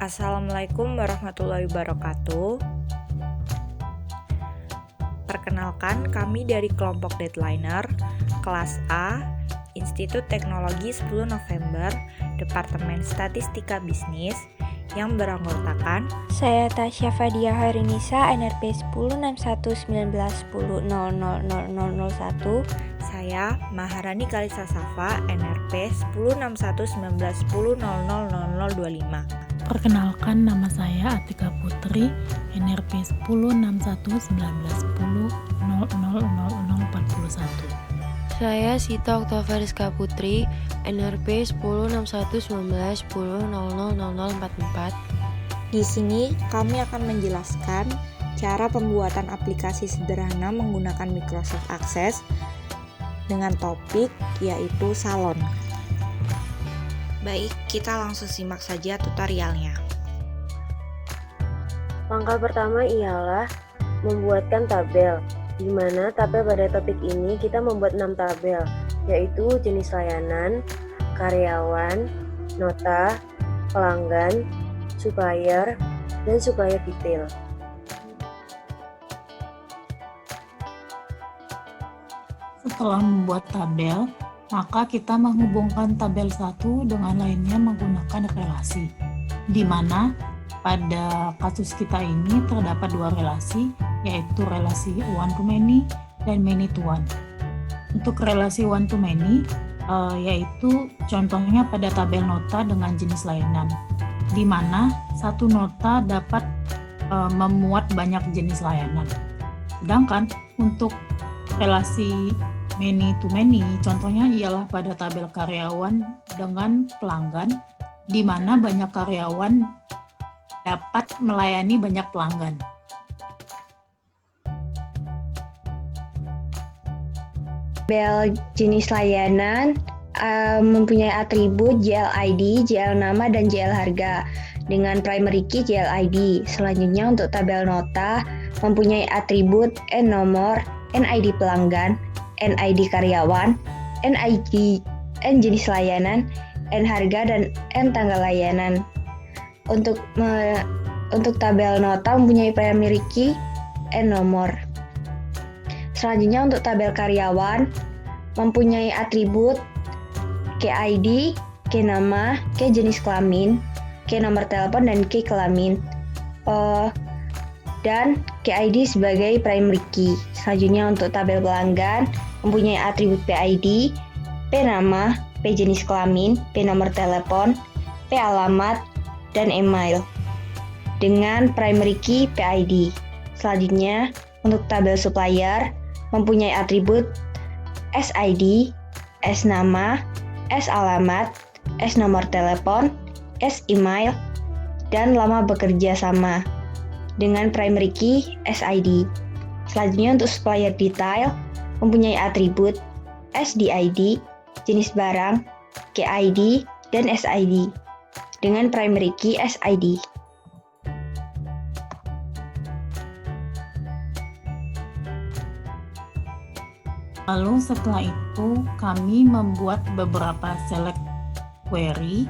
Assalamualaikum warahmatullahi wabarakatuh. Perkenalkan, kami dari kelompok Deadliner, kelas A, Institut Teknologi 10 November, Departemen Statistika Bisnis, yang beranggotakan Saya Tasya Fadia Harinisa, NRP 10611910000001. Saya Maharani Kalisa Safa, NRP 10611910000025. Perkenalkan, nama saya Atika Putri, NRP 10611910000041. Saya Sita Oktavariska Putri, NRP 10611910000044. Di sini kami akan menjelaskan cara pembuatan aplikasi sederhana menggunakan Microsoft Access dengan topik yaitu salon. Baik, kita langsung simak saja tutorialnya. Langkah pertama ialah membuatkan tabel, di mana tabel pada topik ini kita membuat 6 tabel, yaitu jenis layanan, karyawan, nota, pelanggan, supplier, dan supplier detail. Setelah membuat tabel, maka kita menghubungkan tabel satu dengan lainnya menggunakan relasi, di mana pada kasus kita ini terdapat dua relasi, yaitu relasi one to many dan many to one. Untuk relasi one to many, yaitu contohnya pada tabel nota dengan jenis layanan, di mana satu nota dapat memuat banyak jenis layanan. Sedangkan untuk relasi many to many, contohnya ialah pada tabel karyawan dengan pelanggan, di mana banyak karyawan dapat melayani banyak pelanggan. Tabel jenis layanan mempunyai atribut JLID, JL nama, dan JL harga dengan primary key JLID. Selanjutnya untuk tabel nota mempunyai atribut N nomor, NID pelanggan, NID karyawan, NID N jenis layanan, N harga, dan N tanggal layanan. Untuk tabel nota mempunyai primary key N nomor. Selanjutnya untuk tabel karyawan mempunyai atribut KID, K nama, K jenis kelamin, K nomor telepon, dan K kelamin. Dan KID sebagai primary key. Selanjutnya untuk tabel pelanggan mempunyai atribut PID, P nama, P jenis kelamin, P nomor telepon, P alamat, dan email dengan primary key PID. Selanjutnya untuk tabel supplier mempunyai atribut SID, S nama, S alamat, S nomor telepon, S email, dan lama bekerja sama dengan primary key SID. Selanjutnya untuk supplier detail mempunyai atribut SDID, jenis barang, KID, dan SID dengan primary key SID. Lalu setelah itu kami membuat beberapa select query,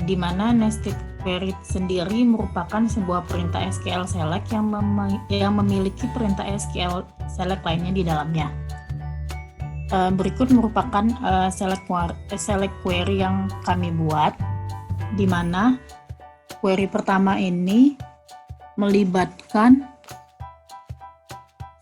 di mana nested query sendiri merupakan sebuah perintah SQL select yang memiliki perintah SQL select lainnya di dalamnya. Berikut merupakan select query yang kami buat, di mana query pertama ini melibatkan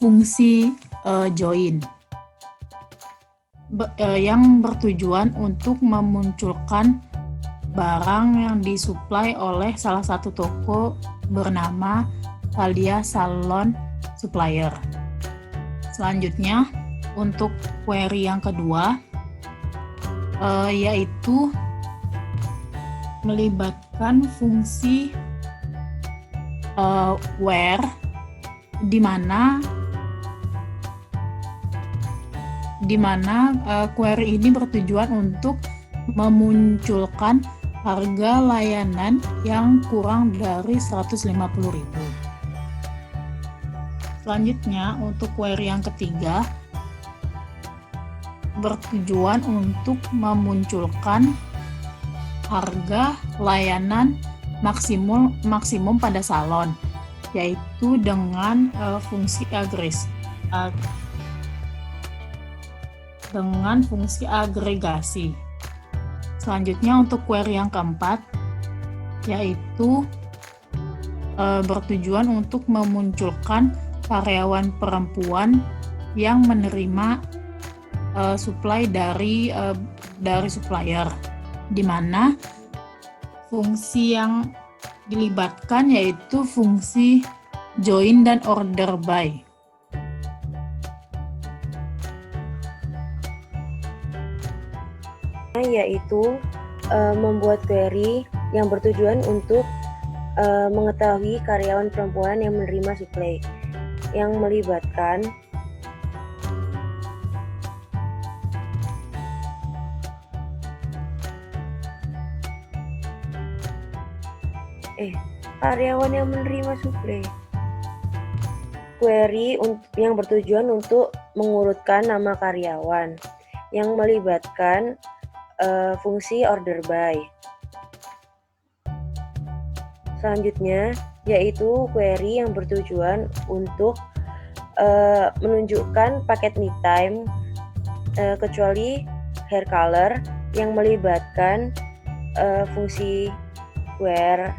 fungsi join yang bertujuan untuk memunculkan barang yang disuplai oleh salah satu toko bernama Valdia Salon Supplier. Selanjutnya untuk query yang kedua yaitu melibatkan fungsi where, di mana query ini bertujuan untuk memunculkan harga layanan yang kurang dari 150.000. Selanjutnya untuk query yang ketiga bertujuan untuk memunculkan harga layanan maksimum pada salon, yaitu dengan fungsi agregasi. Selanjutnya untuk query yang keempat, yaitu bertujuan untuk memunculkan karyawan perempuan yang menerima supply dari supplier, di mana fungsi yang dilibatkan yaitu fungsi join dan order by. Yaitu membuat query yang bertujuan untuk mengetahui karyawan perempuan yang menerima supply, yang melibatkan karyawan yang menerima supply. Query yang bertujuan untuk mengurutkan nama karyawan, yang melibatkan fungsi order by. Selanjutnya yaitu query yang bertujuan untuk menunjukkan paket me time kecuali hair color, yang melibatkan fungsi where.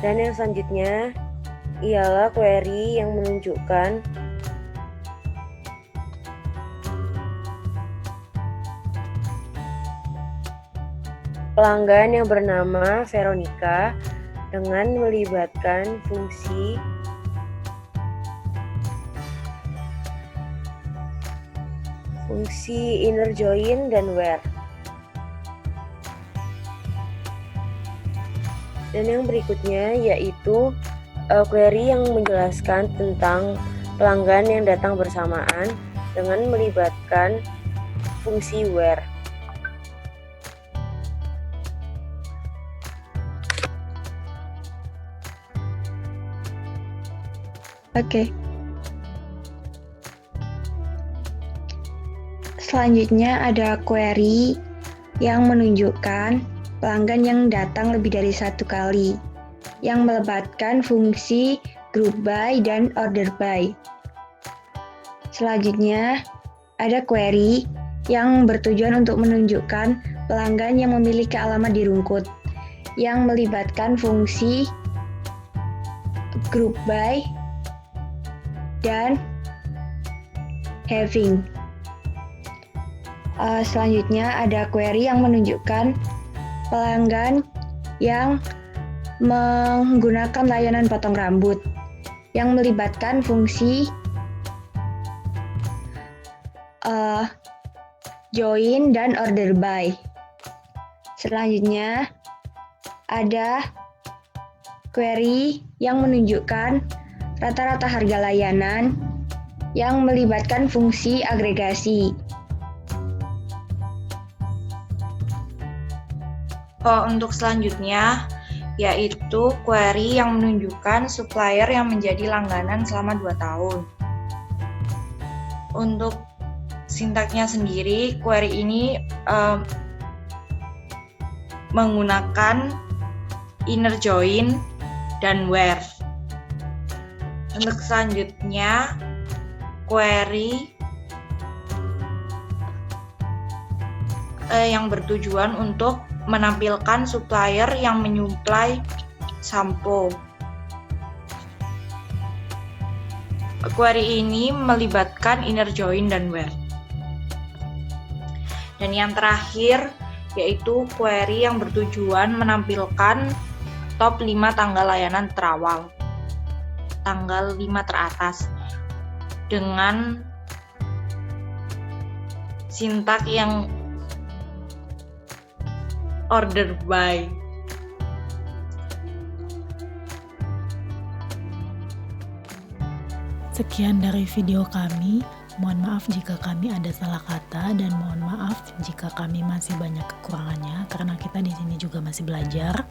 Dan yang selanjutnya ialah query yang menunjukkan pelanggan yang bernama Veronica dengan melibatkan fungsi inner join dan where. Dan yang berikutnya yaitu query yang menjelaskan tentang pelanggan yang datang bersamaan dengan melibatkan fungsi where. Oke. Selanjutnya ada query yang menunjukkan pelanggan yang datang lebih dari satu kali, yang melibatkan fungsi group by dan order by. Selanjutnya ada query yang bertujuan untuk menunjukkan pelanggan yang memiliki alamat di rungkut, yang melibatkan fungsi group by dan having. Selanjutnya ada query yang menunjukkan pelanggan yang menggunakan layanan potong rambut, yang melibatkan fungsi join dan order by. Selanjutnya ada query yang menunjukkan rata-rata harga layanan yang melibatkan fungsi agregasi. Untuk selanjutnya yaitu query yang menunjukkan supplier yang menjadi langganan selama 2 tahun. Untuk sintaksnya sendiri, query ini menggunakan inner join dan where. Untuk selanjutnya, query yang bertujuan untuk menampilkan supplier yang menyuplai sampo. Query ini melibatkan inner join dan where. Dan yang terakhir yaitu query yang bertujuan menampilkan top 5 tanggal layanan terawal, tanggal 5 teratas, dengan sintak yang order by. Sekian dari video kami. Mohon maaf jika kami ada salah kata dan mohon maaf jika kami masih banyak kekurangannya karena kita di sini juga masih belajar.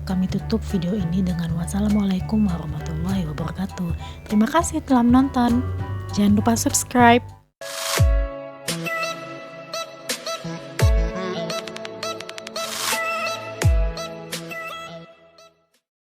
Kami tutup video ini dengan wassalamualaikum warahmatullahi wabarakatuh. Terima kasih telah menonton. Jangan lupa subscribe.